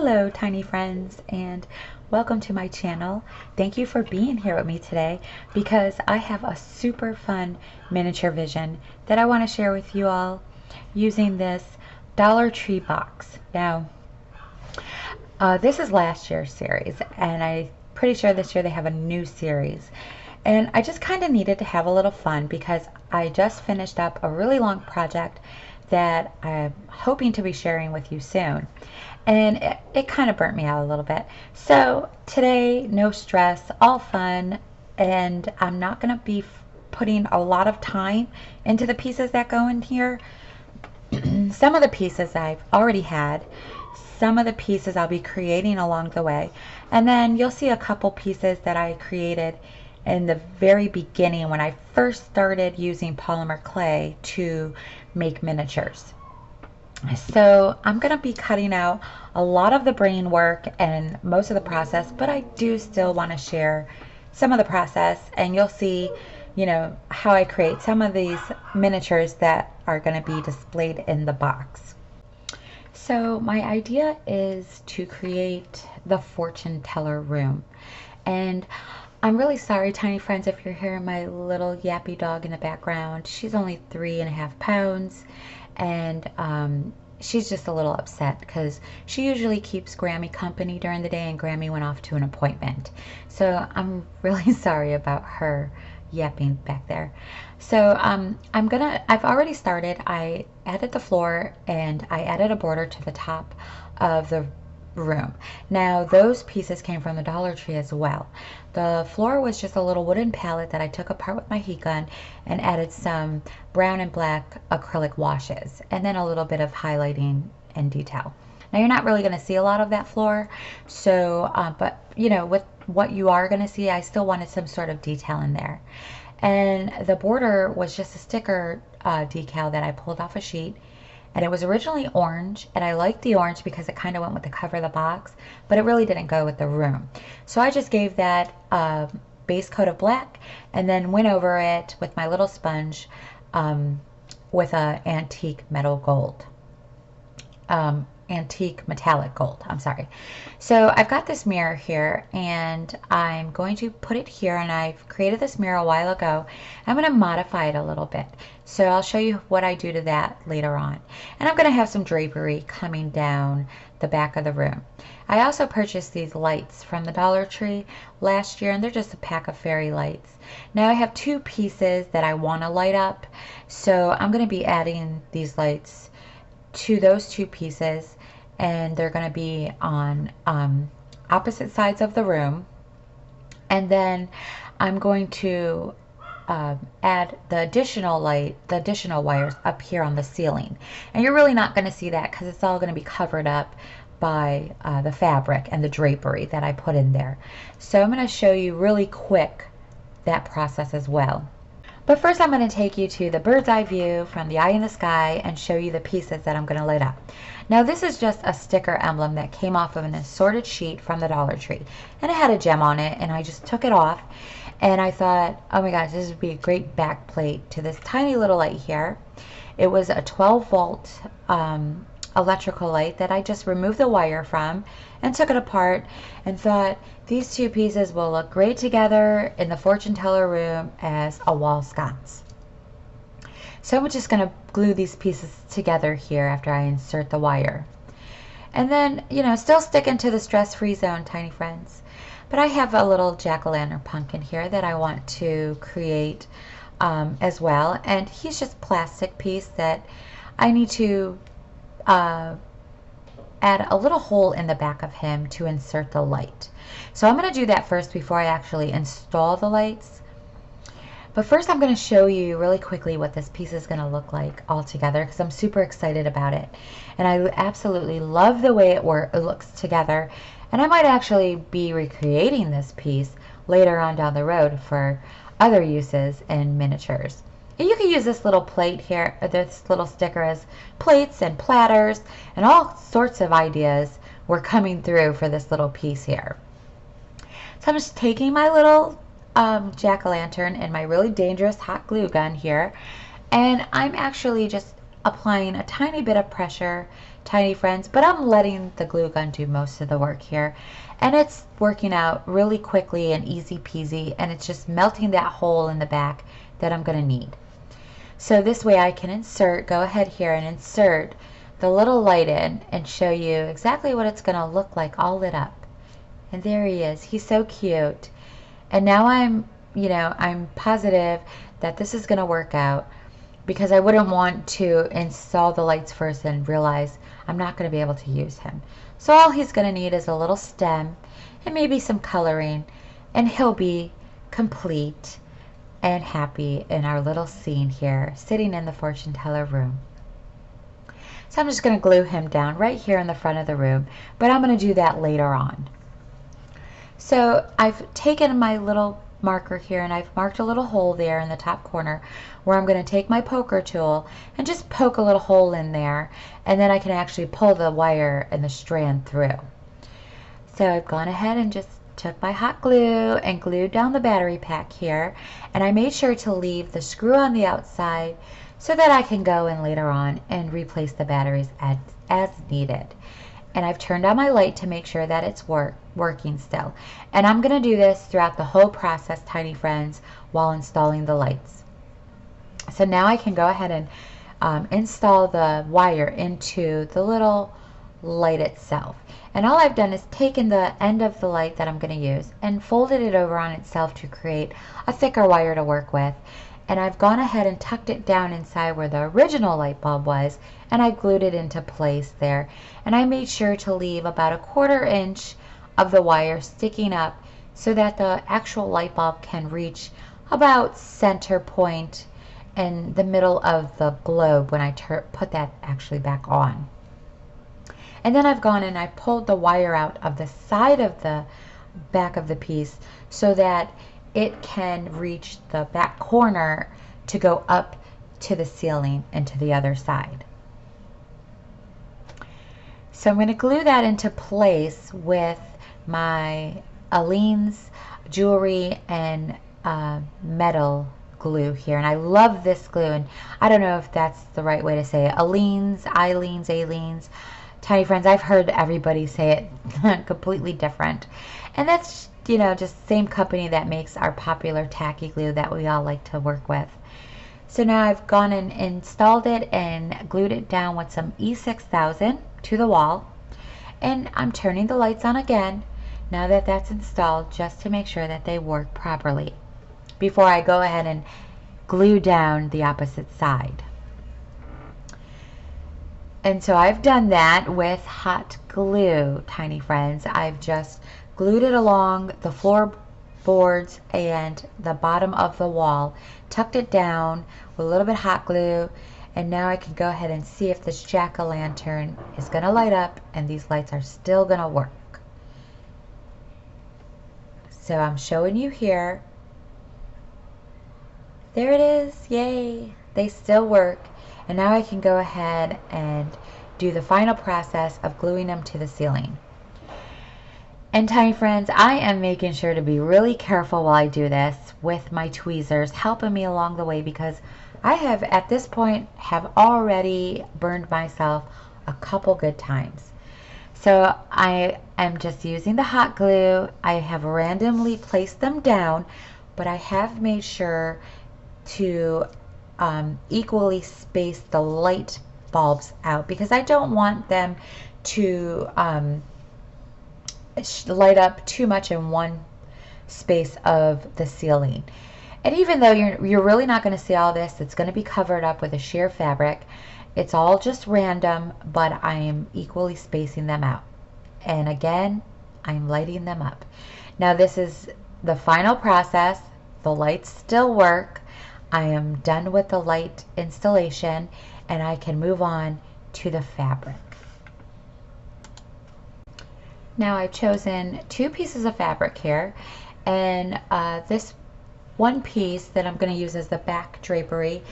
Hello tiny friends, and welcome to my channel. Thank you for being here with me today because I have a super fun miniature vision that I want to share with you all using this Dollar Tree box. Now this is last year's series, and I'm pretty sure this year they have a new series, and I just kind of needed to have a little fun because I just finished up a really long project that I'm hoping to be sharing with you soon. And it kind of burnt me out a little bit. So today, no stress, all fun, and I'm not going to be putting a lot of time into the pieces that go in here. Some of the pieces I've already had, some of the pieces I'll be creating along the way, and then you'll see a couple pieces that I created in the very beginning when I first started using polymer clay to make miniatures. So I'm going to be cutting out a lot of the brain work and most of the process, but I do still want to share some of the process, and you'll see, how I create some of these miniatures that are going to be displayed in the box. So my idea is to create the fortune teller room, and I'm really sorry, tiny friends, if you're hearing my little yappy dog in the background. She's only 3.5 pounds, and she's just a little upset because she usually keeps Grammy company during the day, and Grammy went off to an appointment. So I'm really sorry about her yapping back there. So I've already started. I added the floor and I added a border to the top of the room. Now those pieces came from the Dollar Tree as well. The floor was just a little wooden palette that I took apart with my heat gun and added some brown and black acrylic washes, and then a little bit of highlighting and detail. Now you're not really going to see a lot of that floor, so but with what you are going to see, I still wanted some sort of detail in there. And the border was just a sticker decal that I pulled off a sheet. And it was originally orange, and I liked the orange because it kind of went with the cover of the box, but it really didn't go with the room. So I just gave that base coat of black and then went over it with my little sponge with a antique metallic gold, I'm sorry. So I've got this mirror here, and I'm going to put it here, and I've created this mirror a while ago. I'm going to modify it a little bit, so I'll show you what I do to that later on. And I'm going to have some drapery coming down the back of the room. I also purchased these lights from the Dollar Tree last year, and they're just a pack of fairy lights. Now I have two pieces that I want to light up, so I'm going to be adding these lights to those two pieces, and they're going to be on opposite sides of the room. And then I'm going to add the additional wires up here on the ceiling, and you're really not going to see that because it's all going to be covered up by the fabric and the drapery that I put in there. So I'm going to show you really quick that process as well. But first I'm going to take you to the bird's eye view from the eye in the sky and show you the pieces that I'm going to light up. Now this is just a sticker emblem that came off of an assorted sheet from the Dollar Tree, and it had a gem on it, and I just took it off, and I thought, oh my gosh, this would be a great back plate to this tiny little light here. It was a 12-volt electrical light that I just removed the wire from and took it apart and thought these two pieces will look great together in the fortune teller room as a wall sconce. So I'm just going to glue these pieces together here after I insert the wire. And then, still sticking to the stress-free zone, tiny friends. But I have a little jack-o'-lantern pumpkin here that I want to create as well. And he's just a plastic piece that I need to add a little hole in the back of him to insert the light. So I'm going to do that first before I actually install the lights. But first I'm going to show you really quickly what this piece is going to look like all together, because I'm super excited about it. And I absolutely love the way it looks together. And I might actually be recreating this piece later on down the road for other uses in miniatures. And you can use this little plate here, this little sticker, as plates and platters, and all sorts of ideas were coming through for this little piece here. So I'm just taking my little jack-o'-lantern and my really dangerous hot glue gun here, and I'm actually just applying a tiny bit of pressure, tiny friends, but I'm letting the glue gun do most of the work here. And it's working out really quickly and easy peasy, and it's just melting that hole in the back that I'm going to need. So this way I can go ahead here and insert the little light in and show you exactly what it's going to look like all lit up. And there he is. He's so cute. And now I'm positive that this is going to work out, because I wouldn't want to install the lights first and realize I'm not going to be able to use him. So all he's going to need is a little stem and maybe some coloring, and he'll be complete and happy in our little scene here, sitting in the fortune teller room. So I'm just going to glue him down right here in the front of the room, but I'm going to do that later on. So I've taken my little marker here and I've marked a little hole there in the top corner where I'm going to take my poker tool and just poke a little hole in there, and then I can actually pull the wire and the strand through. So I've gone ahead and just took my hot glue and glued down the battery pack here, and I made sure to leave the screw on the outside so that I can go in later on and replace the batteries as needed. And I've turned on my light to make sure that it's working still. And I'm going to do this throughout the whole process, tiny friends, while installing the lights. So now I can go ahead and install the wire into the little light itself. And all I've done is taken the end of the light that I'm going to use and folded it over on itself to create a thicker wire to work with. And I've gone ahead and tucked it down inside where the original light bulb was, and I glued it into place there. And I made sure to leave about a 1/4 inch of the wire sticking up so that the actual light bulb can reach about center point in the middle of the globe when I put that actually back on. And then I've gone and I pulled the wire out of the side of the back of the piece so that it can reach the back corner to go up to the ceiling and to the other side. So I'm going to glue that into place with my Aleene's jewelry and metal glue here. And I love this glue, and I don't know if that's the right way to say it. Aleene's, tiny friends. I've heard everybody say it completely different. And that's, just same company that makes our popular tacky glue that we all like to work with. So now I've gone and installed it and glued it down with some E6000 to the wall. And I'm turning the lights on again now that that's installed, just to make sure that they work properly before I go ahead and glue down the opposite side. And so I've done that with hot glue, tiny friends. I've just glued it along the floorboards and the bottom of the wall, tucked it down with a little bit of hot glue, and now I can go ahead and see if this jack-o'-lantern is going to light up and these lights are still going to work. So I'm showing you here. There it is. Yay! They still work. And now I can go ahead and do the final process of gluing them to the ceiling. And tiny friends, I am making sure to be really careful while I do this with my tweezers helping me along the way, because I have at this point have already burned myself a couple good times. So I am just using the hot glue. I have randomly placed them down, but I have made sure to equally space the light bulbs out, because I don't want them to light up too much in one space of the ceiling. And even though you're really not going to see all this, it's going to be covered up with a sheer fabric. It's all just random, but I am equally spacing them out. And again, I'm lighting them up. Now this is the final process. The lights still work. I am done with the light installation, and I can move on to the fabric. Now I've chosen 2 pieces of fabric here, and this one piece that I'm going to use as the back drapery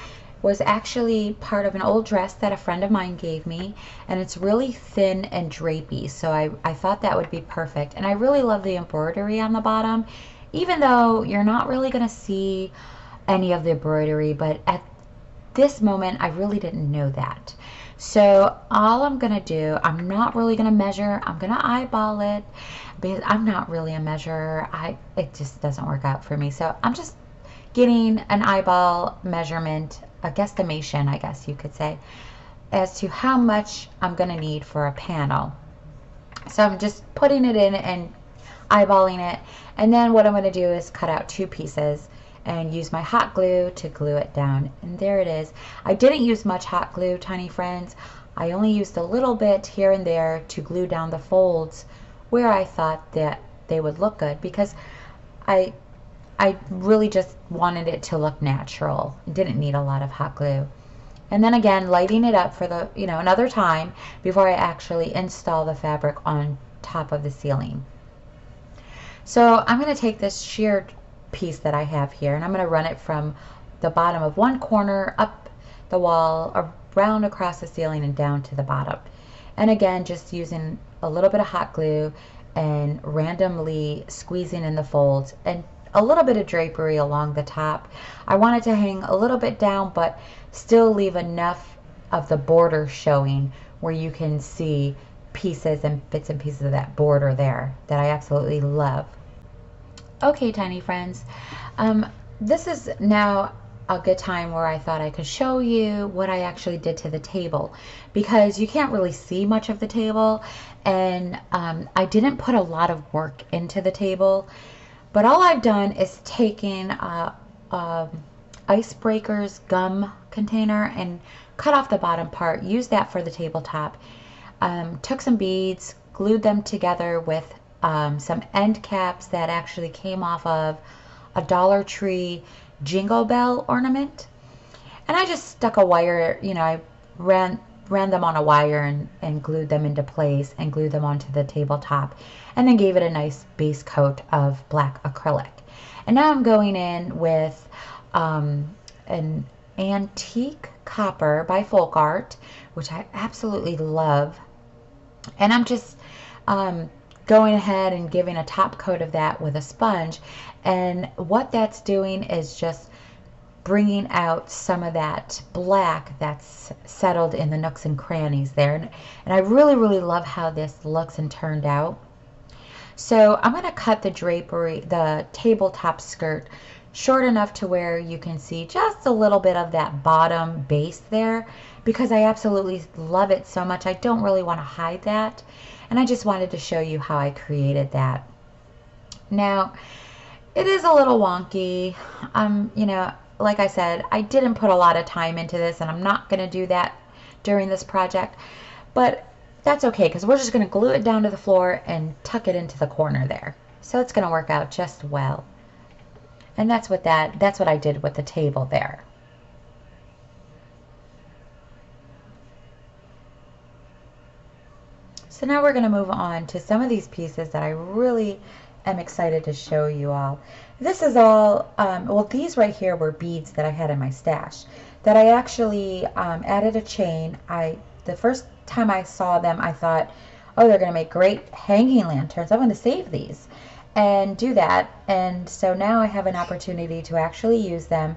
was actually part of an old dress that a friend of mine gave me, and it's really thin and drapey, so I thought that would be perfect. And I really love the embroidery on the bottom, even though you're not really going to see any of the embroidery, but this moment, I really didn't know that. So all I'm going to do, I'm not really going to measure. I'm going to eyeball it because I'm not really a measurer. It just doesn't work out for me. So I'm just getting an eyeball measurement, a guesstimation, I guess you could say, as to how much I'm going to need for a panel. So I'm just putting it in and eyeballing it. And then what I'm going to do is cut out 2 pieces and use my hot glue to glue it down. And there it is. I didn't use much hot glue, tiny friends. I only used a little bit here and there to glue down the folds where I thought that they would look good, because I really just wanted it to look natural. It didn't need a lot of hot glue. And then again, lighting it up for the, another time before I actually install the fabric on top of the ceiling. So I'm going to take this sheared piece that I have here, and I'm going to run it from the bottom of one corner up the wall, around across the ceiling and down to the bottom. And again, just using a little bit of hot glue and randomly squeezing in the folds, and a little bit of drapery along the top. I want it to hang a little bit down, but still leave enough of the border showing where you can see pieces and bits and pieces of that border there that I absolutely love. Okay, tiny friends, this is now a good time where I thought I could show you what I actually did to the table, because you can't really see much of the table, and I didn't put a lot of work into the table, but all I've done is taken Icebreaker's gum container and cut off the bottom part, used that for the tabletop, took some beads, glued them together with some end caps that actually came off of a Dollar Tree Jingle Bell ornament, and I just stuck a wire, I ran them on a wire and glued them into place and glued them onto the tabletop, and then gave it a nice base coat of black acrylic. And now I'm going in with an antique copper by Folk Art, which I absolutely love, and I'm just going ahead and giving a top coat of that with a sponge. And what that's doing is just bringing out some of that black that's settled in the nooks and crannies there. And I really, really love how this looks and turned out. So I'm going to cut the drapery, the tabletop skirt, short enough to where you can see just a little bit of that bottom base there, because I absolutely love it so much. I don't really want to hide that. And I just wanted to show you how I created that. Now, it is a little wonky. Like I said, I didn't put a lot of time into this, and I'm not going to do that during this project. But that's okay, because we're just going to glue it down to the floor and tuck it into the corner there. So it's going to work out just well. And that's what I did with the table there. So now we're going to move on to some of these pieces that I really am excited to show you all. This is all, well, these right here were beads that I had in my stash that I actually added a chain. The first time I saw them, I thought, oh, they're going to make great hanging lanterns. I'm going to save these and do that. And so now I have an opportunity to actually use them,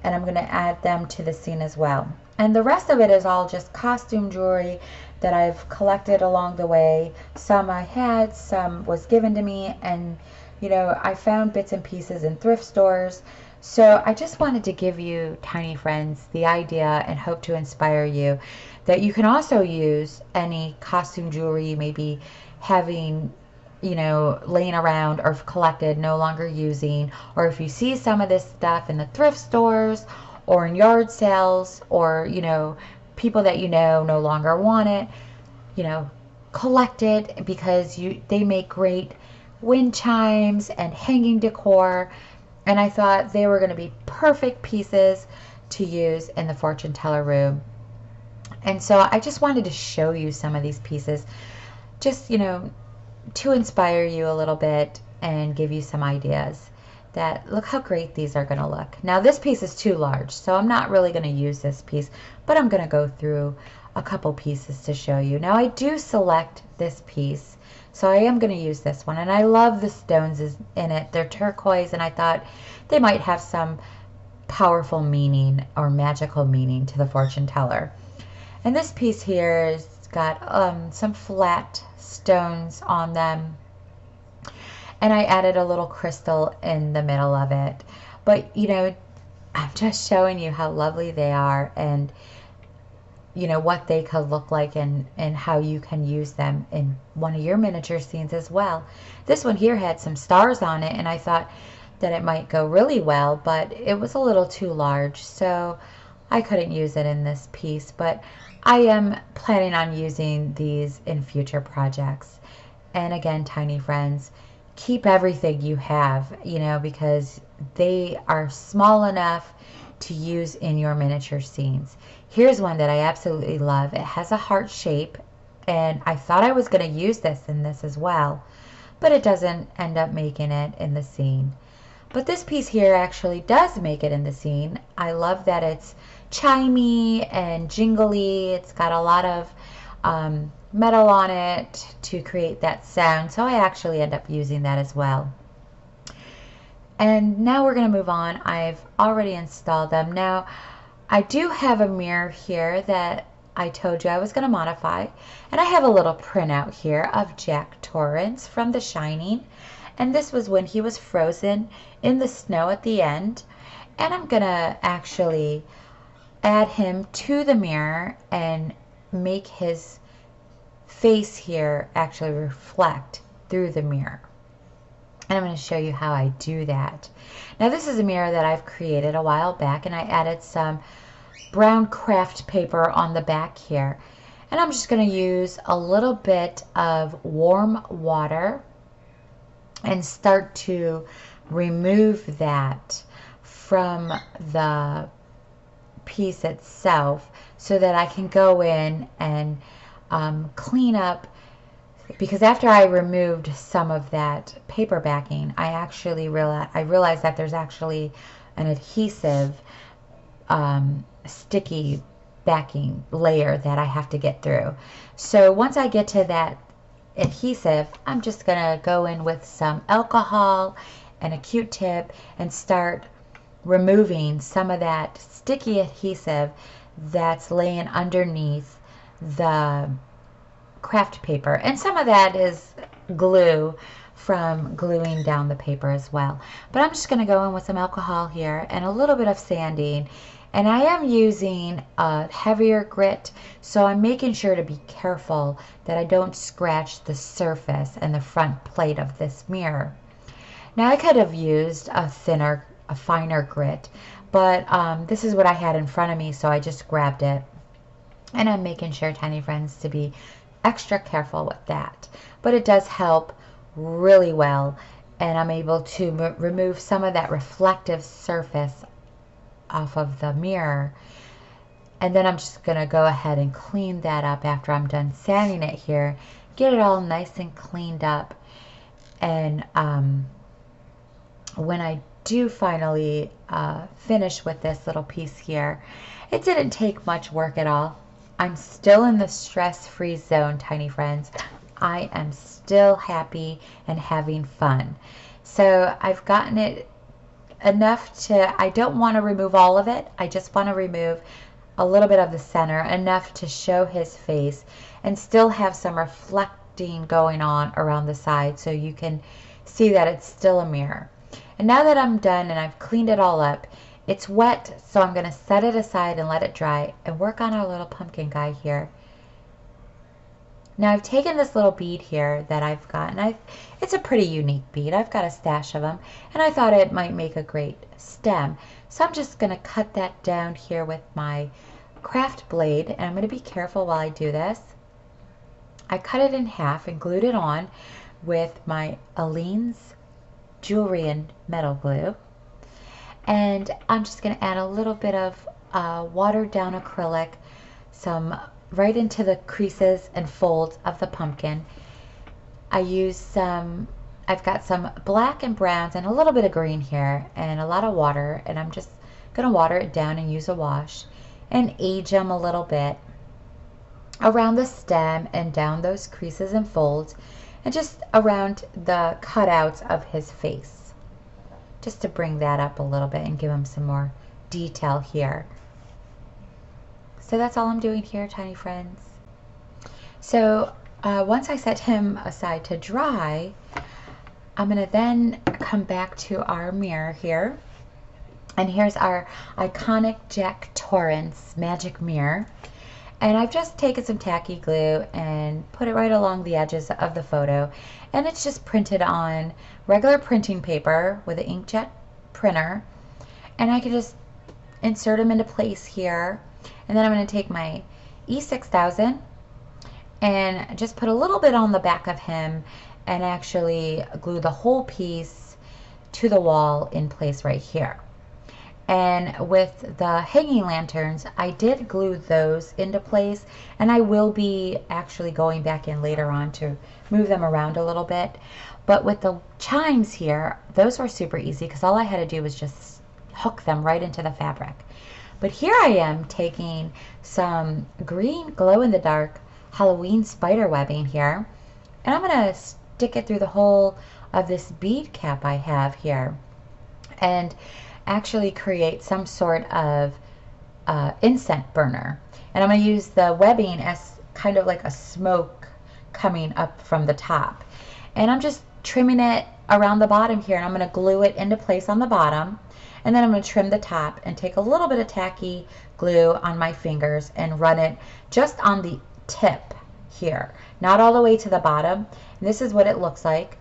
and I'm going to add them to the scene as well. And the rest of it is all just costume jewelry that I've collected along the way. Some I had, some was given to me, and I found bits and pieces in thrift stores. So I just wanted to give you, tiny friends, the idea and hope to inspire you that you can also use any costume jewelry you may be having, laying around or collected, no longer using, or if you see some of this stuff in the thrift stores or in yard sales, or people that no longer want it, collect it, because they make great wind chimes and hanging decor, and I thought they were going to be perfect pieces to use in the fortune teller room. And so I just wanted to show you some of these pieces, just to inspire you a little bit and give you some ideas that look how great these are going to look. Now this piece is too large, so I'm not really going to use this piece, but I'm going to go through a couple pieces to show you. Now I do select this piece, so I am going to use this one, and I love the stones in it. They're turquoise, and I thought they might have some powerful meaning or magical meaning to the fortune teller. And this piece here has got some flat stones on them, and I added a little crystal in the middle of it. But you know, I'm just showing you how lovely they are, and you know what they could look like, and how you can use them in one of your miniature scenes as well. This one here had some stars on it, and I thought that it might go really well, but it was a little too large, so I couldn't use it in this piece. But I am planning on using these in future projects. And again, tiny friends, keep everything you have, you know, because they are small enough to use in your miniature scenes. Here's one that I absolutely love. It has a heart shape, and I thought I was going to use this in this as well, but it doesn't end up making it in the scene. But this piece here actually does make it in the scene. I love that it's chimey and jingly. It's got a lot of metal on it to create that sound, so I actually end up using that as well. And now we're going to move on. I've already installed them. Now, I do have a mirror here that I told you I was going to modify. And I have a little printout here of Jack Torrance from The Shining. And this was when he was frozen in the snow at the end. And I'm going to actually add him to the mirror and make his face here actually reflect through the mirror. And I'm going to show you how I do that. Now, this is a mirror that I've created a while back, and I added some brown craft paper on the back here. And I'm just going to use a little bit of warm water and start to remove that from the piece itself so that I can go in and clean up. Because after I removed some of that paper backing, I actually realized that there's actually an adhesive sticky backing layer that I have to get through. So once I get to that adhesive, I'm just gonna go in with some alcohol and a Q-tip and start removing some of that sticky adhesive that's laying underneath the craft paper. And some of that is glue from gluing down the paper as well. But I'm just going to go in with some alcohol here and a little bit of sanding. And I am using a heavier grit, so I'm making sure to be careful that I don't scratch the surface and the front plate of this mirror. Now, I could have used a finer grit, but this is what I had in front of me, so I just grabbed it. And I'm making sure, tiny friends, to be extra careful with that. But it does help really well, and I'm able to remove some of that reflective surface off of the mirror. And then I'm just going to go ahead and clean that up after I'm done sanding it here. Get it all nice and cleaned up. And when I do finally finish with this little piece here, it didn't take much work at all. I'm still in the stress-free zone, tiny friends. I am still happy and having fun. So I've gotten it enough to, I don't want to remove all of it. I just want to remove a little bit of the center, enough to show his face and still have some reflecting going on around the side so you can see that it's still a mirror. And now that I'm done and I've cleaned it all up, it's wet, so I'm going to set it aside and let it dry and work on our little pumpkin guy here. Now I've taken this little bead here that I've got, and it's a pretty unique bead. I've got a stash of them, and I thought it might make a great stem. So I'm just going to cut that down here with my craft blade, and I'm going to be careful while I do this. I cut it in half and glued it on with my Aleene's jewelry and metal glue. And I'm just going to add a little bit of watered down acrylic, some right into the creases and folds of the pumpkin. I've got some black and browns and a little bit of green here and a lot of water, and I'm just going to water it down and use a wash and age them a little bit around the stem and down those creases and folds and just around the cutouts of his face, just to bring that up a little bit and give him some more detail here. So that's all I'm doing here, tiny friends. So once I set him aside to dry, I'm going to then come back to our mirror here. And here's our iconic Jack Torrance magic mirror. And I've just taken some tacky glue and put it right along the edges of the photo. And it's just printed on regular printing paper with an inkjet printer. And I can just insert them into place here. And then I'm going to take my E6000 and just put a little bit on the back of him and actually glue the whole piece to the wall in place right here. And with the hanging lanterns, I did glue those into place, and I will be actually going back in later on to move them around a little bit. But with the chimes here, those were super easy because all I had to do was just hook them right into the fabric. But here I am taking some green glow-in-the-dark Halloween spider webbing here, and I'm going to stick it through the hole of this bead cap I have here and actually create some sort of incense burner. And I'm going to use the webbing as kind of like a smoke coming up from the top. And I'm just trimming it around the bottom here, and I'm going to glue it into place on the bottom. And then I'm going to trim the top and take a little bit of tacky glue on my fingers and run it just on the tip here, not all the way to the bottom. And this is what it looks like.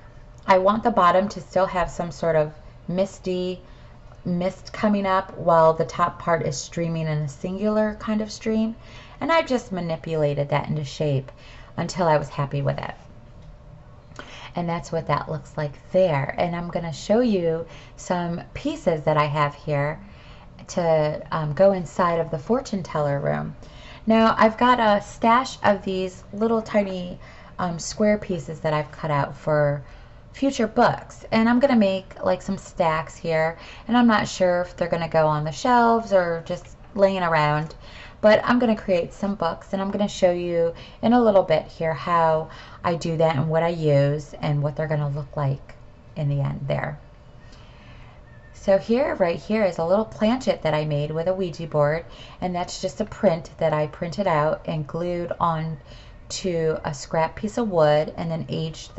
I want the bottom to still have some sort of misty mist coming up while the top part is streaming in a singular kind of stream. And I just manipulated that into shape until I was happy with it. And that's what that looks like there. And I'm going to show you some pieces that I have here to go inside of the fortune teller room. Now I've got a stash of these little tiny square pieces that I've cut out for future books, and I'm going to make like some stacks here, and I'm not sure if they're going to go on the shelves or just laying around, but I'm going to create some books, and I'm going to show you in a little bit here how I do that and what I use and what they're going to look like in the end there. So here, right here, is a little planchet that I made with a Ouija board, and that's just a print that I printed out and glued on to a scrap piece of wood and then aged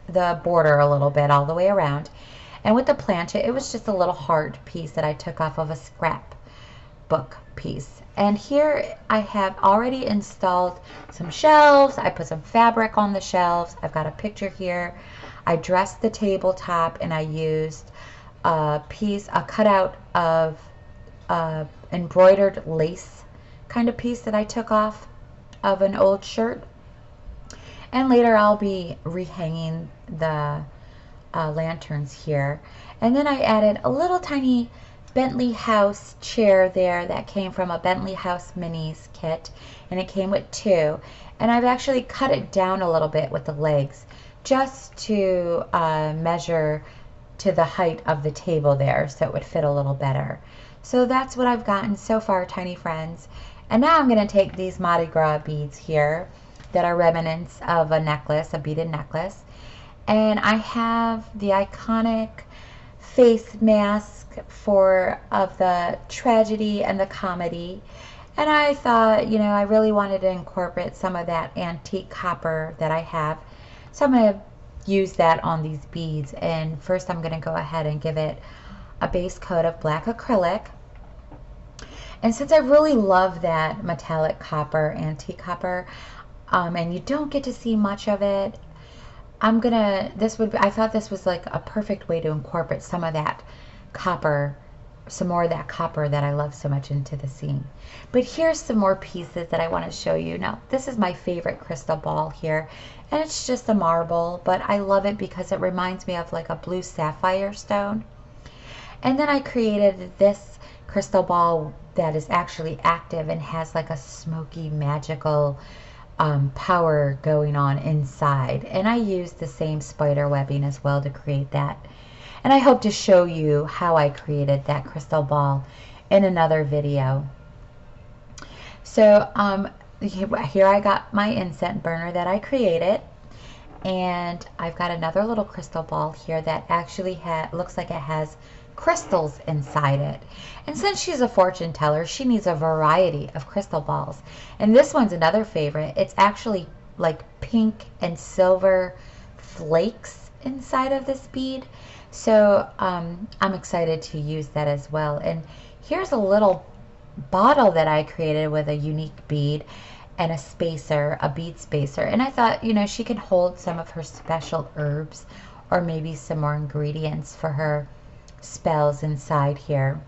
the border a little bit all the way around. And with the planchet, it was just a little heart piece that I took off of a scrap book piece. And here I have already installed some shelves. I put some fabric on the shelves. I've got a picture here. I dressed the tabletop, and I used a cutout of embroidered lace kind of piece that I took off of an old shirt. And later I'll be rehanging the lanterns here. And then I added a little tiny Bentley House chair there that came from a Bentley House Minis kit, and it came with two. And I've actually cut it down a little bit with the legs just to measure to the height of the table there so it would fit a little better. So that's what I've gotten so far, tiny friends. And now I'm going to take these Mardi Gras beads here that are remnants of a necklace, a beaded necklace. And I have the iconic face mask of the tragedy and the comedy. And I thought, you know, I really wanted to incorporate some of that antique copper that I have. So I'm going to use that on these beads. And first I'm going to go ahead and give it a base coat of black acrylic. And since I really love that metallic copper, antique copper, and you don't get to see much of it, I thought this was like a perfect way to incorporate some of that copper, some more of that copper that I love so much into the scene. But here's some more pieces that I want to show you. Now, this is my favorite crystal ball here, and it's just a marble, but I love it because it reminds me of like a blue sapphire stone. And then I created this crystal ball that is actually active and has like a smoky, magical power going on inside. And I used the same spider webbing as well to create that. And I hope to show you how I created that crystal ball in another video. So here I got my incense burner that I created. And I've got another little crystal ball here that actually looks like it has crystals inside it. And since she's a fortune teller, she needs a variety of crystal balls. And this one's another favorite. It's actually like pink and silver flakes inside of this bead. So I'm excited to use that as well. And here's a little bottle that I created with a unique bead and a spacer, a bead spacer. And I thought, you know, she can hold some of her special herbs or maybe some more ingredients for her spells inside here.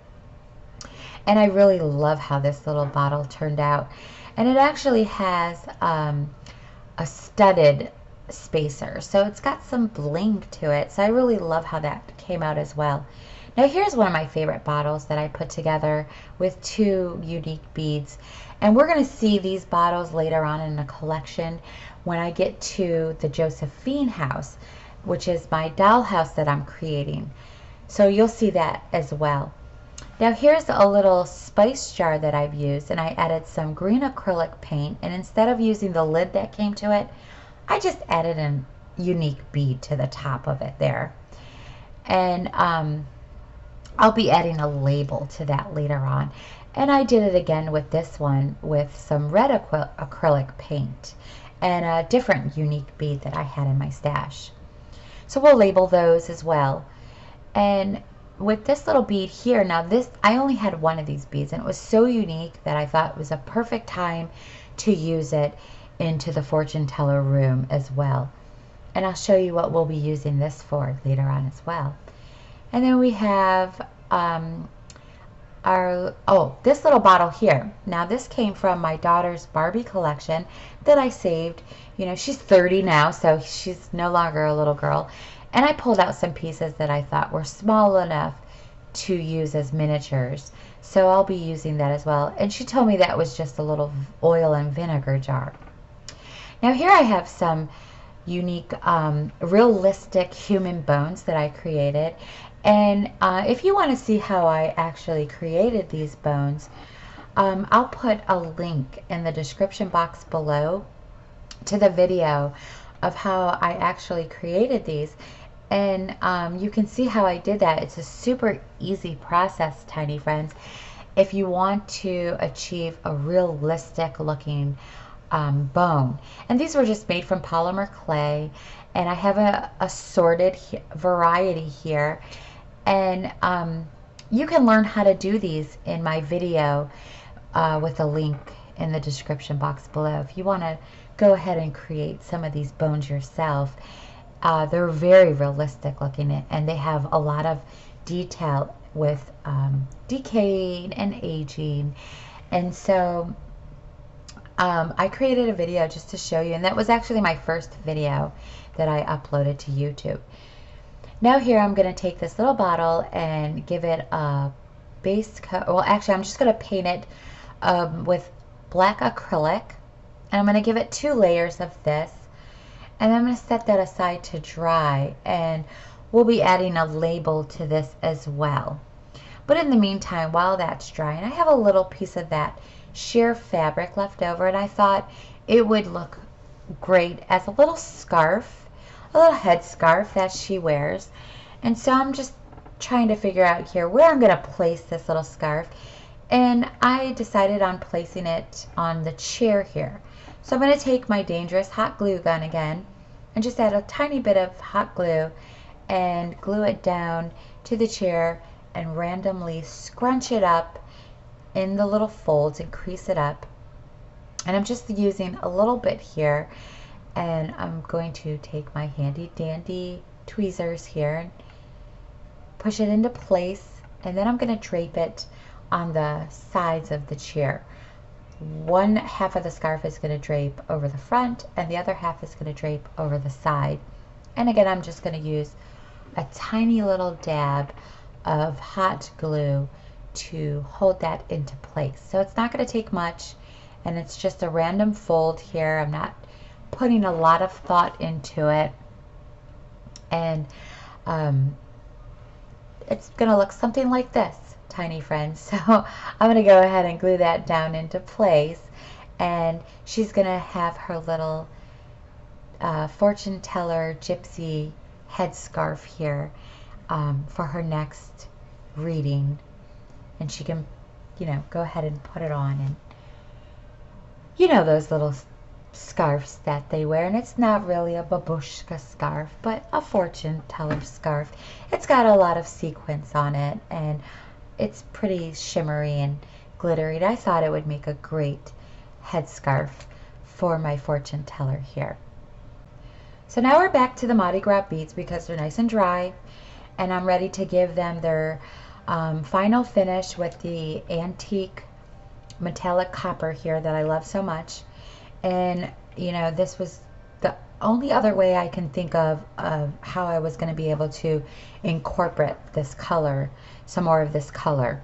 And I really love how this little bottle turned out. And it actually has a studded spacer, so it's got some bling to it. So I really love how that came out as well. Now here's one of my favorite bottles that I put together with two unique beads. And we're going to see these bottles later on in a collection when I get to the Josephine house, which is my doll house that I'm creating. So you'll see that as well. Now here's a little spice jar that I've used, and I added some green acrylic paint, and instead of using the lid that came to it, I just added a unique bead to the top of it there. And I'll be adding a label to that later on. And I did it again with this one with some red acrylic paint and a different unique bead that I had in my stash. So we'll label those as well. And with this little bead here, now this, I only had one of these beads, and it was so unique that I thought it was a perfect time to use it into the fortune teller room as well. And I'll show you what we'll be using this for later on as well. And then we have this little bottle here. Now this came from my daughter's Barbie collection that I saved. You know, she's 30 now, so she's no longer a little girl. And I pulled out some pieces that I thought were small enough to use as miniatures. So I'll be using that as well. And she told me that was just a little oil and vinegar jar. Now here I have some unique realistic human bones that I created. And if you want to see how I actually created these bones, I'll put a link in the description box below to the video of how I actually created these. And you can see how I did that. It's a super easy process, tiny friends, if you want to achieve a realistic looking bone. And these were just made from polymer clay, and I have a assorted variety here. And you can learn how to do these in my video with a link in the description box below if you want to go ahead and create some of these bones yourself. They're very realistic looking, and they have a lot of detail with decaying and aging. And so I created a video just to show you, and that was actually my first video that I uploaded to YouTube. Now here I'm going to take this little bottle and give it a base coat. Well, actually I'm just going to paint it with black acrylic, and I'm going to give it 2 layers of this, and I'm going to set that aside to dry, and we'll be adding a label to this as well. But in the meantime, while that's drying, I have a little piece of that sheer fabric left over, and I thought it would look great as a little scarf, a little head scarf that she wears. And so I'm just trying to figure out here where I'm going to place this little scarf, and I decided on placing it on the chair here. So I'm going to take my dangerous hot glue gun again and just add a tiny bit of hot glue and glue it down to the chair and randomly scrunch it up in the little folds and crease it up. And I'm just using a little bit here, and I'm going to take my handy dandy tweezers here and push it into place, and then I'm going to drape it on the sides of the chair. One half of the scarf is going to drape over the front, and the other half is going to drape over the side. And again, I'm just going to use a tiny little dab of hot glue to hold that into place. So it's not going to take much, and it's just a random fold here. I'm not putting a lot of thought into it, and it's going to look something like this, tiny friends. So I'm going to go ahead and glue that down into place, and she's going to have her little fortune teller gypsy headscarf here for her next reading, and she can, you know, go ahead and put it on. And you know those little scarves that they wear, and it's not really a babushka scarf, but a fortune teller scarf. It's got a lot of sequins on it, and it's pretty shimmery and glittery. And I thought it would make a great headscarf for my fortune teller here. So now we're back to the Mardi Gras beads because they're nice and dry, and I'm ready to give them their final finish with the antique metallic copper here that I love so much. And you know, this was the only other way I can think of how I was going to be able to incorporate this color, some more of this color.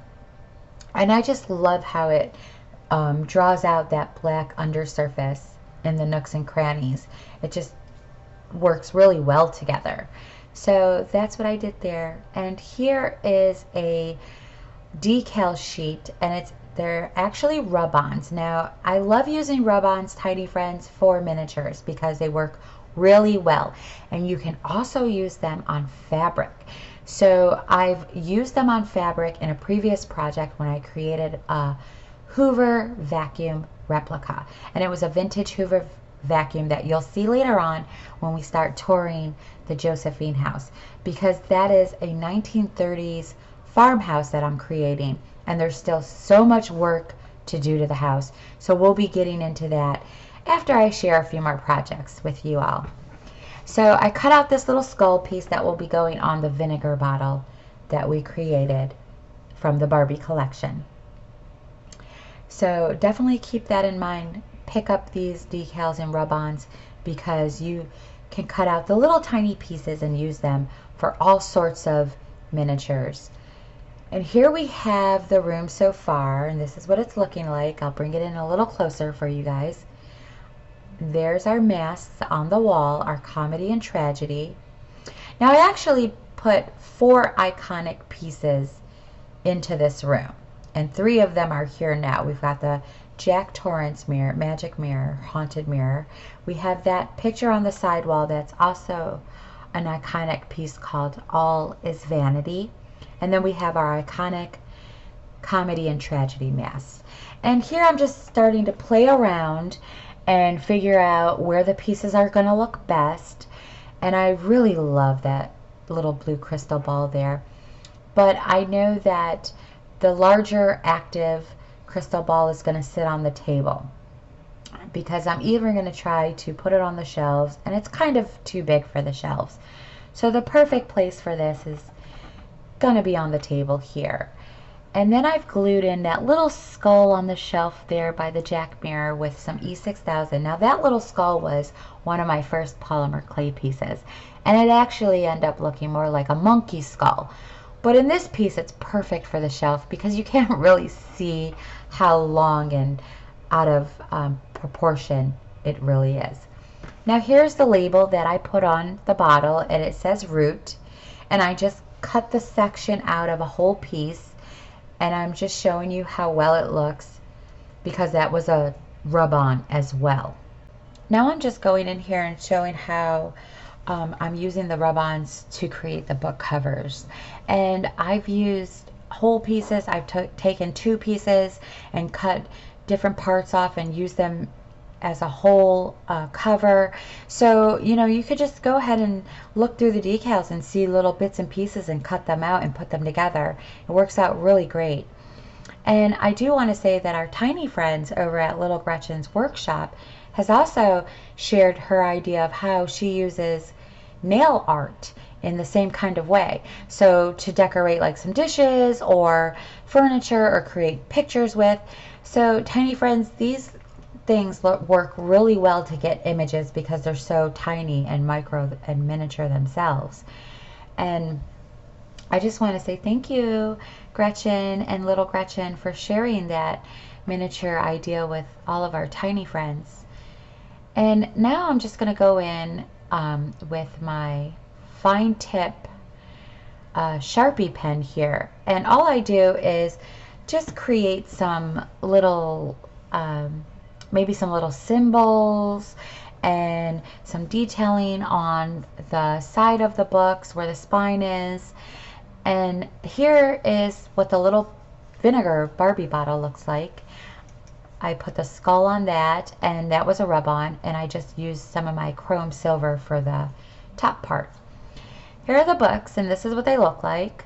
And I just love how it draws out that black undersurface in the nooks and crannies. It just works really well together. So that's what I did there. And here is a decal sheet, and they're actually rub-ons. Now, I love using rub-ons, Tiny Friends, for miniatures because they work really well. And you can also use them on fabric. So I've used them on fabric in a previous project when I created a Hoover vacuum replica. And it was a vintage Hoover vacuum that you'll see later on when we start touring the Josephine house, because that is a 1930s farmhouse that I'm creating, and there's still so much work to do to the house. So we'll be getting into that after I share a few more projects with you all. So I cut out this little skull piece that will be going on the vinegar bottle that we created from the Barbie collection. So definitely keep that in mind. Pick up these decals and rub-ons because you can cut out the little tiny pieces and use them for all sorts of miniatures. And here we have the room so far, and this is what it's looking like. I'll bring it in a little closer for you guys. There's our masks on the wall, our comedy and tragedy. Now I actually put 4 iconic pieces into this room, and 3 of them are here now. We've got the Jack Torrance mirror, magic mirror, haunted mirror. We have that picture on the side wall that's also an iconic piece called All is Vanity. And then we have our iconic comedy and tragedy masks. And here I'm just starting to play around and figure out where the pieces are going to look best. And I really love that little blue crystal ball there. But I know that the larger active crystal ball is going to sit on the table, because I'm either going to try to put it on the shelves, and it's kind of too big for the shelves. So the perfect place for this is going to be on the table here. And then I've glued in that little skull on the shelf there by the Jack mirror with some E6000. Now that little skull was one of my first polymer clay pieces, and it actually ended up looking more like a monkey skull. But in this piece it's perfect for the shelf because you can't really see how long and out of proportion it really is. Now here's the label that I put on the bottle, and it says Root, and I just cut the section out of a whole piece, and I'm just showing you how well it looks because that was a rub-on as well. Now I'm just going in here and showing how I'm using the rub-ons to create the book covers. And I've used whole pieces. I've taken 2 pieces and cut different parts off and used them as a whole cover. So you know, you could just go ahead and look through the decals and see little bits and pieces and cut them out and put them together. It works out really great. And I do want to say that our tiny friends over at Little Gretchen's workshop has also shared her idea of how she uses nail art in the same kind of way. So to decorate like some dishes or furniture or create pictures with. So tiny friends, these things work really well to get images because they're so tiny and micro and miniature themselves. And I just want to say thank you, Gretchen and Little Gretchen, for sharing that miniature idea with all of our tiny friends. And now I'm just going to go in with my fine tip Sharpie pen here, and all I do is just create some little maybe some little symbols and some detailing on the side of the books where the spine is. And here is what the little vinegar Barbie bottle looks like. I put the skull on that, and that was a rub-on, and I just used some of my chrome silver for the top part. Here are the books, and this is what they look like.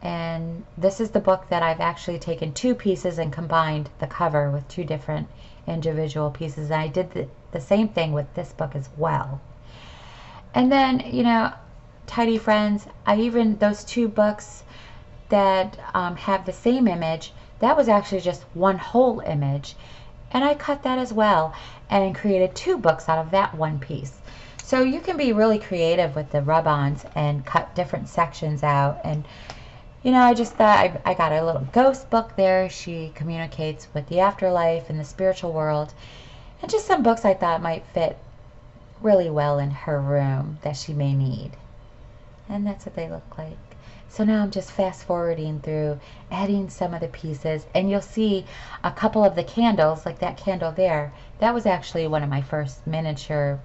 And this is the book that I've actually taken two pieces and combined the cover with two different individual pieces. And I did the same thing with this book as well. And then, you know, Tidy Friends, those two books that have the same image, that was actually just one whole image. And I cut that as well and created two books out of that one piece. So you can be really creative with the rub-ons and cut different sections out. And you know, I just thought I got a little ghost book there. She communicates with the afterlife and the spiritual world. And just some books I thought might fit really well in her room that she may need. And that's what they look like. So now I'm just fast forwarding through, adding some of the pieces. And you'll see a couple of the candles, like that candle there. That was actually one of my first miniature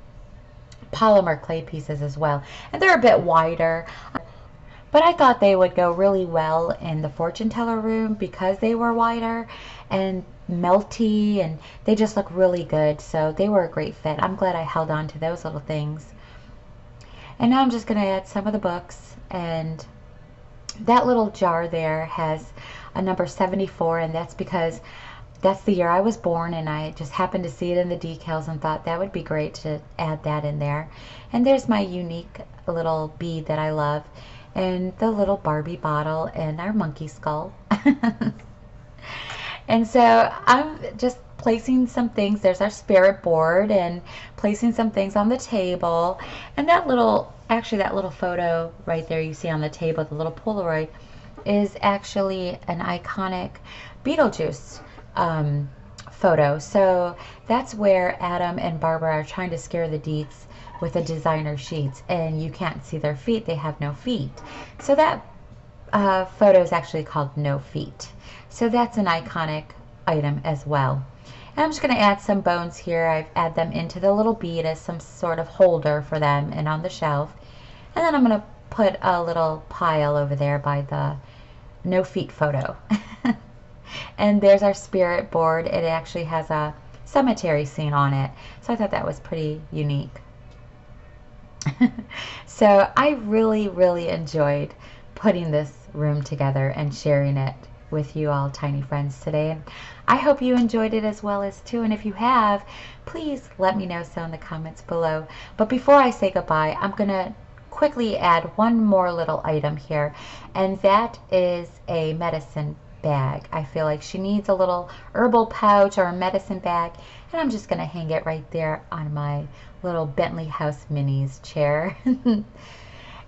polymer clay pieces as well. And they're a bit wider. But I thought they would go really well in the fortune teller room because they were wider and melty, and they just look really good. So they were a great fit. I'm glad I held on to those little things. And now I'm just going to add some of the books. And that little jar there has a number 74, and that's because that's the year I was born, and I just happened to see it in the decals and thought that would be great to add that in there. And there's my unique little bead that I love, and the little Barbie bottle, and our monkey skull. And so I'm just placing some things. There's our spirit board, and placing some things on the table. And that little photo right there you see on the table, the little Polaroid, is actually an iconic Beetlejuice photo. So that's where Adam and Barbara are trying to scare the Deets with the designer sheets, and you can't see their feet. They have no feet. So that photo is actually called No Feet. So that's an iconic item as well. And I'm just going to add some bones here. I've added them into the little bead as some sort of holder for them and on the shelf. And then I'm going to put a little pile over there by the No Feet photo. And there's our spirit board. It actually has a cemetery scene on it. So I thought that was pretty unique. So I really, really enjoyed putting this room together and sharing it with you all, tiny friends, today. I hope you enjoyed it as well as too, and if you have, please let me know so in the comments below. But before I say goodbye, I'm gonna quickly add one more little item here, and that is a medicine bag. I feel like she needs a little herbal pouch or a medicine bag, and I'm just gonna hang it right there on my little Bentley House Minis chair.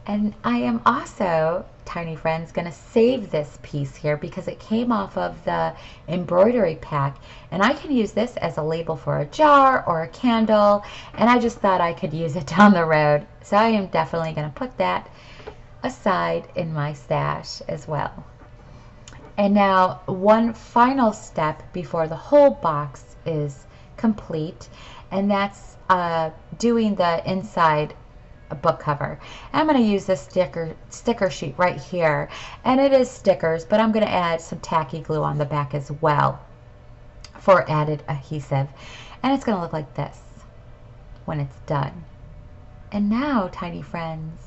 And I am also, tiny friends, going to save this piece here because it came off of the embroidery pack, and I can use this as a label for a jar or a candle, and I just thought I could use it down the road. So I am definitely going to put that aside in my stash as well. And now one final step before the whole box is complete, and that's doing the inside book cover. I'm going to use this sticker sheet right here, and it is stickers, but I'm going to add some tacky glue on the back as well for added adhesive, and it's going to look like this when it's done. And now, tiny friends,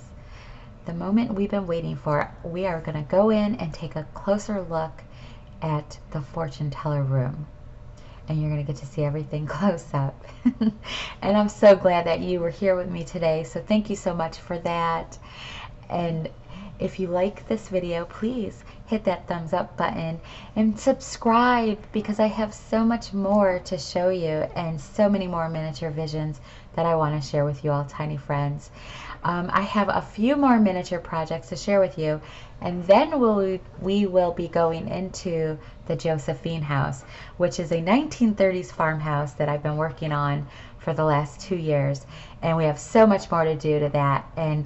the moment we've been waiting for, we are going to go in and take a closer look at the fortune teller room. And you're going to get to see everything close up. And I'm so glad that you were here with me today. So thank you so much for that. And if you like this video, please hit that thumbs up button and subscribe, because I have so much more to show you and so many more miniature visions that I want to share with you all, tiny friends. I have a few more miniature projects to share with you, and then we will be going into the Josephine house, which is a 1930s farmhouse that I've been working on for the last 2 years, and we have so much more to do to that. And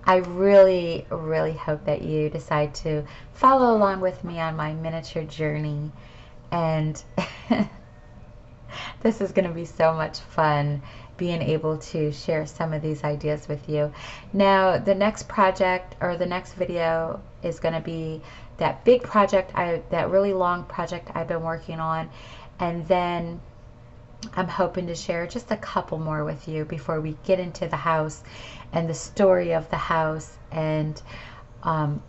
I really, really hope that you decide to follow along with me on my miniature journey, and this is going to be so much fun. being able to share some of these ideas with you. Now, the next project or the next video is going to be that big project, that really long project I've been working on, and then I'm hoping to share just a couple more with you before we get into the house and the story of the house and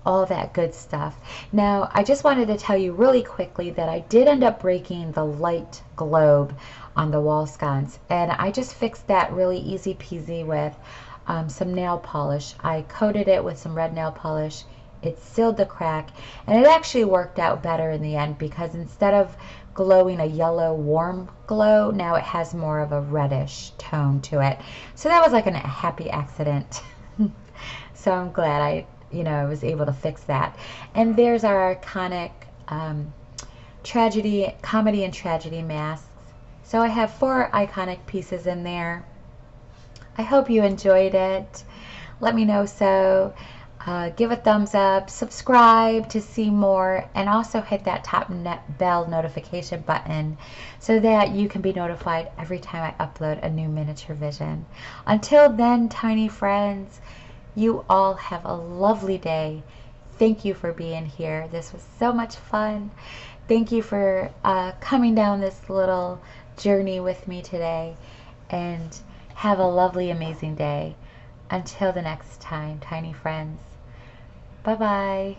all that good stuff. Now, I just wanted to tell you really quickly that I did end up breaking the light globe on the wall sconce, and I just fixed that really easy peasy with some nail polish. I coated it with some red nail polish. It sealed the crack, and it actually worked out better in the end because instead of glowing a yellow warm glow, now it has more of a reddish tone to it. So that was like a happy accident. So I'm glad I was able to fix that. And there's our iconic comedy and tragedy masks. So I have 4 iconic pieces in there. I hope you enjoyed it. Let me know so. Give a thumbs up, subscribe to see more, and also hit that top bell notification button so that you can be notified every time I upload a new miniature vision. Until then, tiny friends, you all have a lovely day. Thank you for being here. This was so much fun. Thank you for coming down this little journey with me today, and have a lovely, amazing day. Until the next time, tiny friends. Bye-bye.